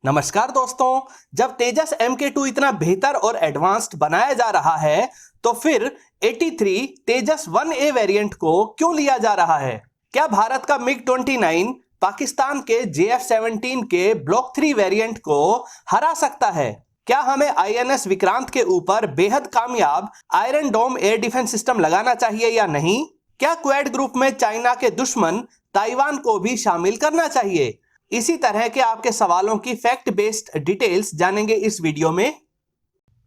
नमस्कार दोस्तों, जब तेजस MK2 इतना बेहतर और एडवांस्ड बनाया जा रहा है तो फिर 83 तेजस 1A वेरिएंट को क्यों लिया जा रहा है? क्या भारत का MiG-29 पाकिस्तान के JF-17 के ब्लॉक 3 वेरिएंट को हरा सकता है? क्या हमें INS विक्रांत के ऊपर बेहद कामयाब आयरन डोम एयर डिफेंस सिस्टम लगाना चाहिए या नहीं? क्या क्वाड ग्रुप में चाइना के दुश्मन ताइवान को भी शामिल करना चाहिए? इसी तरह के आपके सवालों की फैक्ट बेस्ड डिटेल्स जानेंगे इस वीडियो में।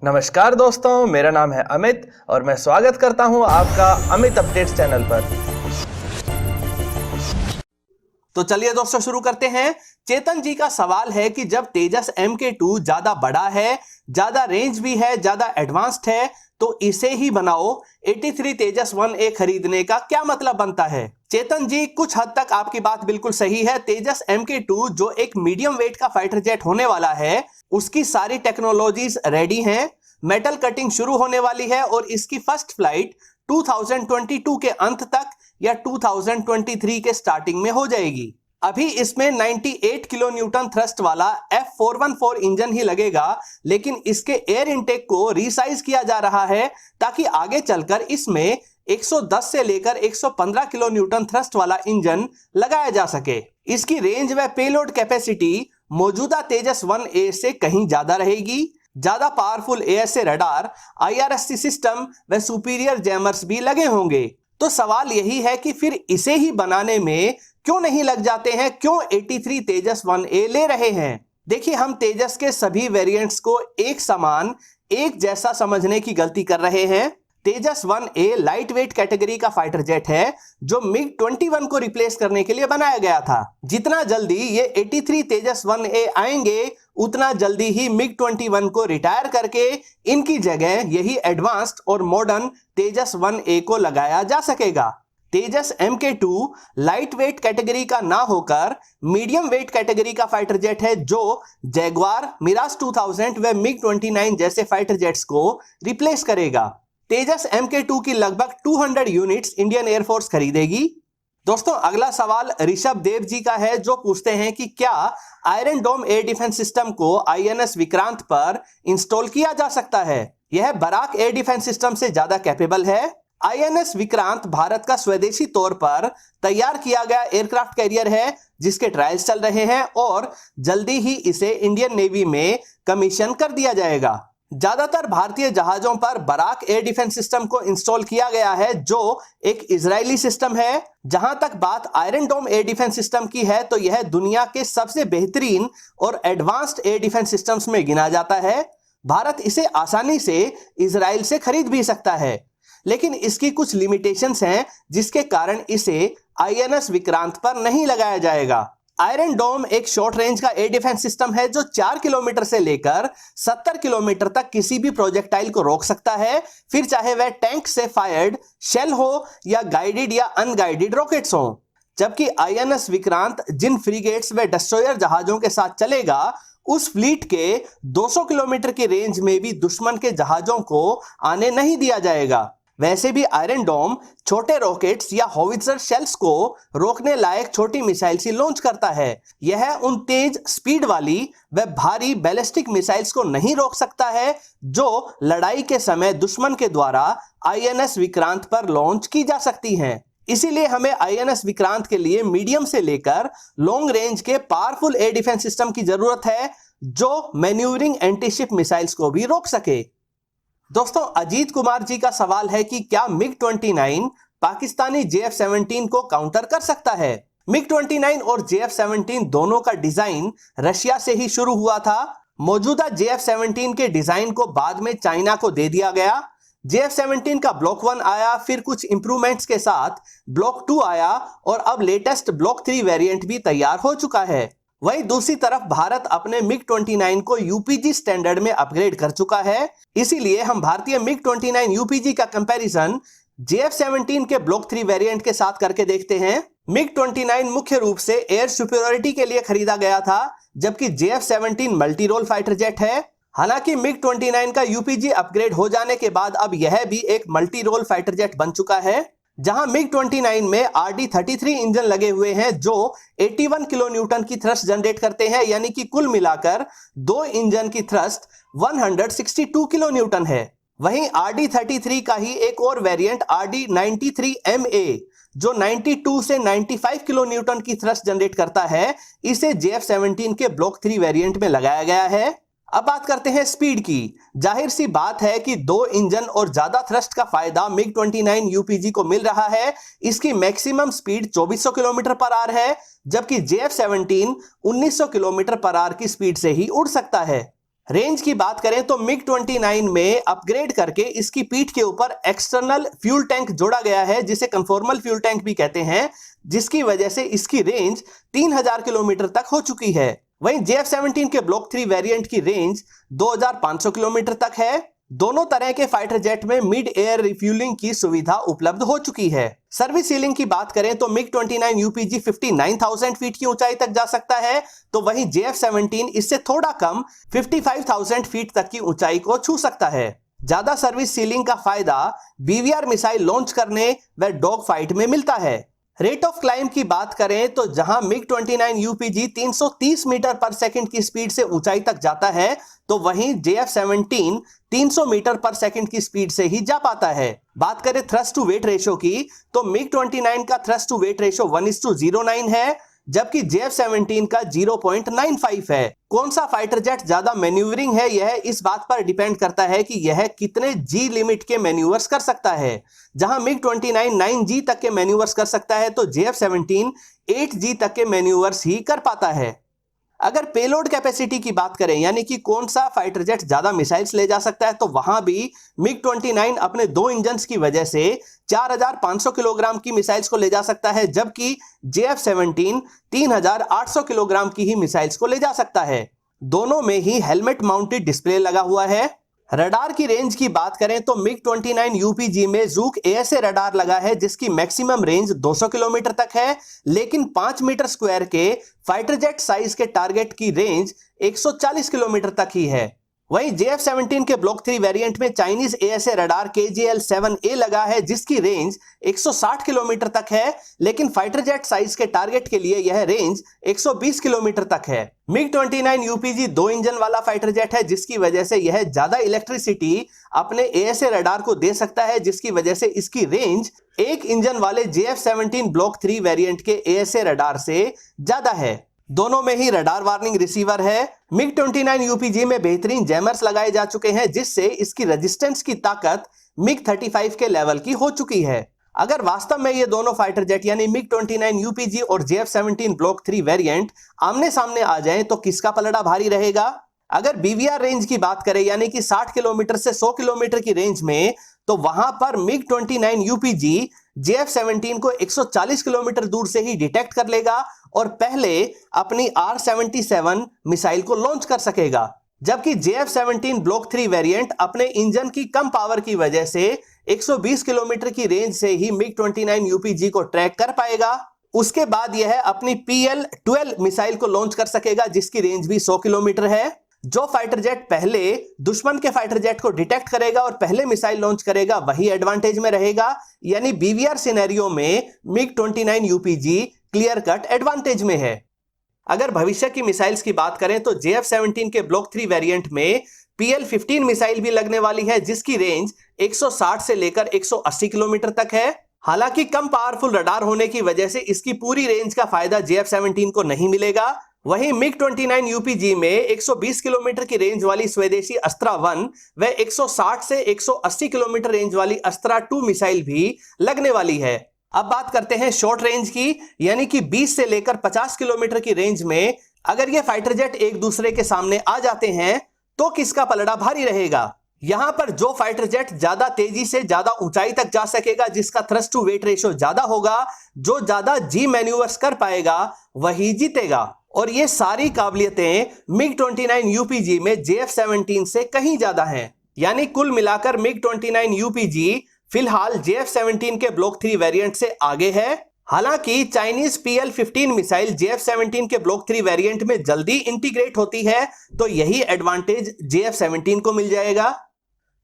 नमस्कार दोस्तों, मेरा नाम है अमित और मैं स्वागत करता हूं आपका अमित अपडेट्स चैनल पर। तो चलिए दोस्तों शुरू करते हैं। चेतन जी का सवाल है कि जब तेजस MK2 ज्यादा बड़ा है, ज्यादा रेंज भी है, ज्यादा एडवांस्ड है, तो इसे ही बनाओ। 83 तेजस 1A खरीदने का क्या मतलब बनता है? चेतन जी, कुछ हद तक आपकी बात बिल्कुल सही है। तेजस MK2 जो एक मीडियम वेट का फाइटर जेट होने वाला है, उसकी सारी टेक्नोलॉजीज रेडी हैं, मेटल कटिंग शुरू होने वाली है और इसकी फर्स्ट फ्लाइट 2022 के अंत तक या 2023 के स्टार्टिंग में हो जाएगी। अभी इसमें 98 किलो न्यूटन थ्रस्ट वाला F414 इंजन ही लगेगा, लेकिन इसके एयर इनटेक को रीसाइज किया जा रहा है ताकि आगे चलकर इसमें 110 से लेकर 115 किलो न्यूटन थ्रस्ट वाला इंजन लगाया जा सके। इसकी रेंज व पेलोड कैपेसिटी मौजूदा तेजस 1A से कहीं ज्यादा रहेगी। ज्यादा पावरफुल एयर से रडार, IRSC सिस्टम व सुपीरियर जैमर्स भी लगे होंगे। तो सवाल यही है कि फिर इसे ही बनाने में क्यों नहीं लग जाते हैं? क्यों 83 तेजस 1A ले रहे हैं? देखिए, हम तेजस के सभी वेरिएंट्स को एक समान, एक जैसा समझने की गलती कर रहे हैं। तेजस 1A लाइट वेट कैटेगरी का फाइटर जेट है जो MiG-21 को रिप्लेस करने के लिए बनाया गया था। जितना जल्दी ये 83 तेजस 1A आएंगे, उतना जल्दी ही MiG-21 को रिटायर करके इनकी जगह यही एडवांस्ड और मॉडर्न तेजस 1A को लगाया जा सकेगा। तेजस MK2 लाइट वेट कैटेगरी का ना होकर मीडियम वेट कैटेगरी का फाइटर जेट है जो जैगवार, मिराज 2000 व MiG-29 जैसे फाइटर जेट्स को रिप्लेस करेगा। तेजस MK2 की लगभग 200 यूनिट्स इंडियन एयरफोर्स खरीदेगी। दोस्तों, अगला सवाल ऋषभ देव जी का है जो पूछते हैं कि क्या आयरन डोम एयर डिफेंस सिस्टम को INS विक्रांत पर इंस्टॉल किया जा सकता है? यह बराक एयर डिफेंस सिस्टम से ज्यादा कैपेबल है। INS विक्रांत भारत का स्वदेशी तौर पर तैयार किया गया एयरक्राफ्ट कैरियर है जिसके ट्रायल्स चल रहे हैं और जल्दी ही इसे इंडियन नेवी में कमीशन कर दिया जाएगा। ज्यादातर भारतीय जहाजों पर बराक एयर डिफेंस सिस्टम को इंस्टॉल किया गया है जो एक इजरायली सिस्टम है। जहां तक बात आयरन डोम एयर डिफेंस सिस्टम की है तो यह दुनिया के सबसे बेहतरीन और एडवांस्ड एयर डिफेंस सिस्टम्स में गिना जाता है। भारत इसे आसानी से इजराइल से खरीद भी सकता है, लेकिन इसकी कुछ लिमिटेशंस हैं जिसके कारण इसे INS विक्रांत पर नहीं लगाया जाएगा। आयरन डोम एक शॉर्ट रेंज का एयर डिफेंस सिस्टम है जो 4 किलोमीटर से लेकर 70 किलोमीटर तक किसी भी प्रोजेक्टाइल को रोक सकता है, फिर चाहे वह टैंक से फायर्ड शेल हो या गाइडेड या अनगाइडेड रॉकेट्स हो। जबकि INS विक्रांत जिन फ्रीगेट्स व डिस्ट्रॉयर जहाजों के साथ चलेगा, उस फ्लीट के 200 किलोमीटर की रेंज में भी दुश्मन के जहाजों को आने नहीं दिया जाएगा। वैसे भी आयरन डोम छोटे रॉकेट्स या हॉविट्जर शेल्स को रोकने लायक छोटी मिसाइल्स ही लॉन्च करता है। यह उन तेज स्पीड वाली व भारी बैलिस्टिक मिसाइल्स को नहीं रोक सकता है जो लड़ाई के समय दुश्मन के द्वारा INS विक्रांत पर लॉन्च की जा सकती हैं। इसीलिए हमें INS विक्रांत के लिए मीडियम से लेकर लॉन्ग रेंज के पावरफुल एयर डिफेंस सिस्टम की जरूरत है जो मैन्यूवरिंग एंटीशिप मिसाइल्स को भी रोक सके। दोस्तों, अजीत कुमार जी का सवाल है कि क्या MiG-29 पाकिस्तानी JF-17 को काउंटर कर सकता है? MiG-29 और JF-17 दोनों का डिजाइन रशिया से ही शुरू हुआ था। मौजूदा JF-17 के डिजाइन को बाद में चाइना को दे दिया गया। JF-17 का ब्लॉक 1 आया, फिर कुछ इंप्रूवमेंट्स के साथ ब्लॉक 2 आया और अब लेटेस्ट ब्लॉक 3 वेरिएंट भी तैयार हो चुका है। वहीं दूसरी तरफ भारत अपने MiG-29 को UPG स्टैंडर्ड में अपग्रेड कर चुका है। इसीलिए हम भारतीय MiG-29 UPG का कंपैरिजन JF-17 के ब्लॉक 3 वेरिएंट के साथ करके देखते हैं। MiG-29 मुख्य रूप से एयर सुपीरियरिटी के लिए खरीदा गया था, जबकि JF-17 multi role fighter jet है। हालांकि MiG-29 का UPG अपग्रेड हो जाने के बाद अब यह भी एक मल्टी रोल फाइटर जेट बन चुका है। जहां मिग 29 में RD-33 इंजन लगे हुए हैं जो 81 किलो न्यूटन की थ्रस्ट जनरेट करते हैं, यानी कि कुल मिलाकर दो इंजन की थ्रस्ट 162 किलो न्यूटन है। वहीं RD-33 का ही एक और वेरिएंट RD-93MA जो 92 से 95 किलो न्यूटन की थ्रस्ट जनरेट करता है, इसे JF-17 के ब्लॉक 3 वेरिएंट में लगाया गया है। अब बात करते हैं स्पीड की। जाहिर सी बात है कि दो इंजन और ज्यादा थ्रस्ट का फायदा मिग 29 UPG को मिल रहा है। इसकी maximum speed 2400 kilometre per hour है, जबकि JF-17 1900 किलोमीटर पर आवर की स्पीड से ही उड़ सकता है। रेंज की बात करें तो मिग 29 में अपग्रेड करके इसकी पीठ के ऊपर एक्सटर्नल फ्यूल टैंक जोड़ा गया है, जिसे कन्फॉर्मल फ्यूल टैंक भी कहते हैं, जिसकी वजह से इसकी रेंज 3000 किलोमीटर तक हो चुकी है। वहीं JF-17 के ब्लॉक 3 वेरिएंट की रेंज 2500 किलोमीटर तक है। दोनों तरह के फाइटर जेट में मिड एयर रिफ्यूलिंग की सुविधा उपलब्ध हो चुकी है। सर्विस सीलिंग की बात करें तो मिग 29 UPG 59,000 फीट की ऊंचाई तक जा सकता है, तो वहीं JF-17 इससे थोड़ा कम 55,000 फीट तक की ऊंचाई को छू सकता है। ज्यादा सर्विस सीलिंग का फायदा BVR मिसाइल लॉन्च करने व डॉग फाइट में मिलता है। रेट ऑफ क्लाइंब की बात करें तो जहां मिग 29 UPG 330 मीटर पर सेकंड की स्पीड से ऊंचाई तक जाता है, तो वहीं JF-17 300 मीटर पर सेकंड की स्पीड से ही जा पाता है। बात करें थ्रस्ट टू वेट रेशो की तो मिग 29 का थ्रस्ट टू वेट रेशो 1:09 है, जबकि JF-17 का 0.95 है। कौन सा फाइटर जेट ज्यादा मैन्यूवरिंग है, यह इस बात पर डिपेंड करता है कि यह कितने G लिमिट के मैन्यूवर्स कर सकता है। जहां मिग 29 9G तक के मैन्यूवर्स कर सकता है, तो JF-17 8G तक के मैन्यूवर्स ही कर पाता है। अगर पेलोड कैपेसिटी की बात करें, यानी कि कौन सा फाइटर जेट ज्यादा मिसाइल्स ले जा सकता है, तो वहां भी मिग 29 अपने दो इंजन्स की वजह से 4500 किलोग्राम की मिसाइल्स को ले जा सकता है, जबकि JF-17 3800 किलोग्राम की ही मिसाइल्स को ले जा सकता है। दोनों में ही हेलमेट माउंटेड डिस्प्ले लगा हुआ है। रडार की रेंज की बात करें तो मिग 29 UPG में जूक ASA रडार लगा है, जिसकी मैक्सिमम रेंज 200 किलोमीटर तक है, लेकिन 5 मीटर स्क्वायर के फाइटर जेट साइज के टारगेट की रेंज 140 किलोमीटर तक ही है। वहीं JF-17 के ब्लॉक 3 वेरिएंट में चाइनीज ASA रडार KJL-7A लगा है, जिसकी रेंज 160 किलोमीटर तक है, लेकिन फाइटर जेट साइज के टारगेट के लिए यह रेंज 120 किलोमीटर तक है। मिग 29 UPG दो इंजन वाला फाइटर जेट है, जिसकी वजह से यह ज्यादा इलेक्ट्रिसिटी अपने ASA रडार को दे सकता है, जिसकी वजह से इसकी रेंज एक इंजन वाले JF-17 ब्लॉक 3 वेरिएंट के ASA रडार से ज्यादा है। दोनों में ही रडार वार्निंग रिसीवर है। मिग 29 UPG में बेहतरीन जैमर्स लगाए जा चुके हैं, जिससे इसकी रेजिस्टेंस की ताकत मिग 35 के लेवल की हो चुकी है। अगर वास्तव में ये दोनों फाइटर जेट यानी मिग 29 UPG और JF-17 ब्लॉक 3 वेरिएंट आमने सामने आ जाएं, तो किसका पलड़ा भारी रहेगा? अगर BVR रेंज की बात करें, यानी कि 60 किलोमीटर से 100 किलोमीटर की रेंज में, तो वहां पर मिग 29 UPG JF-17 को 140 किलोमीटर दूर से ही डिटेक्ट कर लेगा और पहले अपनी R-77 मिसाइल को लॉन्च कर सकेगा, जबकि JF-17 ब्लॉक 3 वेरिएंट अपने इंजन की कम पावर की वजह से 120 किलोमीटर की रेंज से ही मिग 29 UPG को ट्रैक कर पाएगा। उसके बाद यह अपनी PL-12 मिसाइल को लॉन्च कर सकेगा, जिसकी रेंज भी 100 किलोमीटर है। जो फाइटर जेट पहले दुश्मन के फाइटर जेट को डिटेक्ट करेगा और पहले मिसाइल लॉन्च करेगा, वही एडवांटेज में रहेगा। यानी BVR सिनेरियो में MiG 29 UPG clear cut advantage में है। अगर भविष्य की मिसाइल्स की बात करें तो JF-17 के ब्लॉक 3 वेरिएंट में PL-15 मिसाइल भी लगने वाली है, जिसकी रेंज 160 से लेकर 180 किलोमीटर तक है। हालांकि कम पावरफुल रडार होने की वजह से इसकी पूरी रेंज का फायदा JF-17 को नहीं मिलेगा। वहीं मिग 29 UPG में 120 किलोमीटर की रेंज वाली स्वदेशी अस्त्रा 1 व 160 से 180 किलोमीटर रेंज वाली अस्त्रा 2 मिसाइल भी लगने वाली है। अब बात करते हैं शॉर्ट रेंज की, यानी कि 20 से लेकर 50 किलोमीटर की रेंज में अगर ये फाइटर जेट एक दूसरे के सामने आ जाते हैं, तो किसका पलड़ा भारी रहेगा? यहां पर जो फाइटर जेट ज्यादा तेजी से ज्यादा ऊंचाई तक जा सकेगा, जिसका थ्रस्ट टू वेट रेशियो ज्यादा होगा, जो ज्यादा G मैन्यूवर्स कर पाएगा, वही जीतेगा। और ये सारी काबिलियतें मिग 29 UPG में JF-17 से कहीं ज्यादा हैं। यानी कुल मिलाकर मिग 29 UPG फिलहाल JF-17 के ब्लॉक 3 वेरिएंट से आगे है। हालांकि चाइनीज PL-15 मिसाइल JF-17 के ब्लॉक 3 वेरिएंट में जल्दी इंटीग्रेट होती है, तो यही एडवांटेज JF-17 को मिल जाएगा।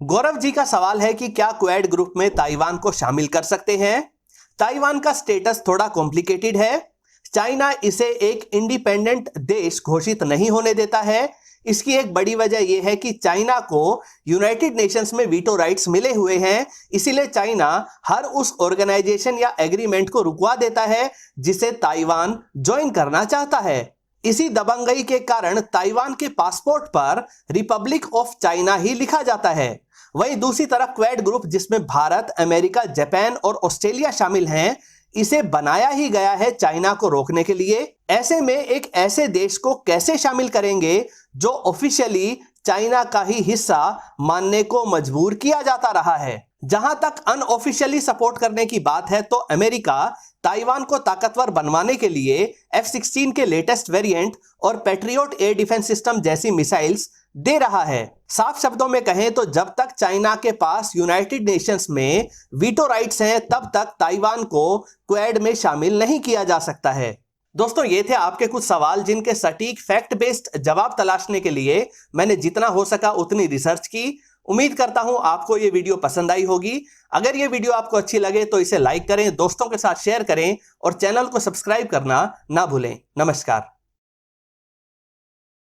गौरव जी का सवाल है कि क्या क्वाड ग्रुप में ताइवान को शामिल कर सकते हैं? ताइवान का स्टेटस थोड़ा कॉम्प्लिकेटेड है। चाइना इसे एक इंडिपेंडेंट देश घोषित नहीं होने देता है। इसकी एक बड़ी वजह यह है कि चाइना को यूनाइटेड नेशंस में वीटो राइट्स मिले हुए हैं, इसीलिए चाइना हर उस ऑर्गेनाइजेशन या एग्रीमेंट को रुकवा देता है जिसे ताइवान ज्वाइन करना चाहता है। इसी दबंगई के कारण ताइवान के पासपोर्ट पर रिपब्लिक ऑफ चाइना ही लिखा जाता है। वहीं दूसरी तरफ क्वेड ग्रुप, जिसमें भारत, अमेरिका, जापान और ऑस्ट्रेलिया शामिल हैं, इसे बनाया ही गया है चाइना को रोकने के लिए। ऐसे में एक ऐसे देश को कैसे शामिल करेंगे जो ऑफिशियली चाइना का ही हिस्सा मानने को मजबूर किया जाता रहा है। जहां तक अनऑफिशियली सपोर्ट करने की बात है तो अमेरिका ताइवान को ताकतवर बनवाने के लिए F-16 के लेटेस्ट वेरिएंट और पैट्रियोट एयर डिफेंस सिस्टम जैसी मिसाइल्स दे रहा है। साफ शब्दों में कहें तो जब तक चाइना के पास यूनाइटेड नेशंस में वीटो राइट्स हैं, तब तक ताइवान को क्वेड में शामिल नहीं किया जा सकता है। दोस्तों, ये थे आपके कुछ सवाल जिनके सटीक फैक्ट बेस्ड जवाब तलाशने के लिए मैंने जितना हो सका उतनी रिसर्च की। उम्मीद करता हूं आपको ये वीडियो पसंद आई होगी। अगर ये वीडियो आपको अच्छी लगे तो इसे लाइक करें, दोस्तों के साथ शेयर करें और चैनल को सब्सक्राइब करना ना भूलें। नमस्कार।